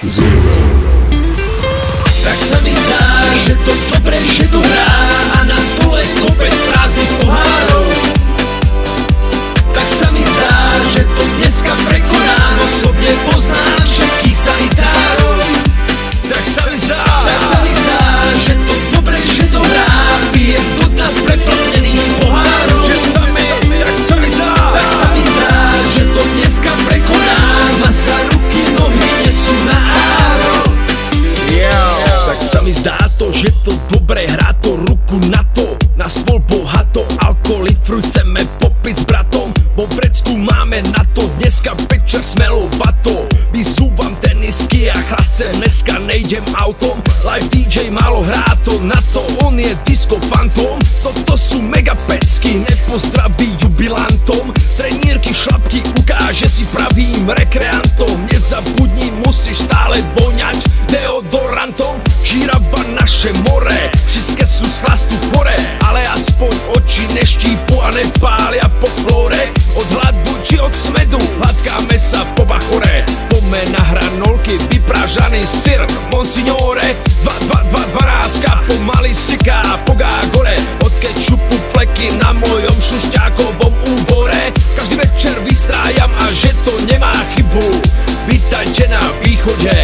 Tak sa mi zdá, že to dobre, že to hrá a na stole kopec prázdnych pohárov. Tak sa mi zdá, že to dneska prekonám, osobne poznám všetkých sanitárov. Tak sa mi zdá, že to dobre, že to hrá, pijem do dna z preplnených pohárov. Tak sa mi zdá, že to dneska prekonám a sa ruky, nohy nesú na áro. Tak sa mi zdá to, že to dobre hrá, to ruku na to, na stôl bohato, alkohol, fruj chceme popiť s bratom, vo vrecku máme na to, dneska večer smelo vato. Vyzúvam tenisky a chlase, dneska nejdem autom, live DJ málo hrá to na to, on je disco fantom. Toto sú mega pecky, nepozdraví jubilantom, trenírky, šlapky, ukáže si pravým rekreantom. Nezabudni, musíš stále voňať deodorantom. Žirava naše more, všetké sú z chlastu chore, ale aspoň oči neštípu a nepália po flóre. Od hladu či od smedu, hladkáme sa po bachore. Poďme na hranolky, vyprážaný syr, monsignore. 12 pomaly syká pogá gore. Od kečupu fleky na mojom šušťákovom úbore. Každý večer vystrájam a že to nemá chybu. Vítajte na východe.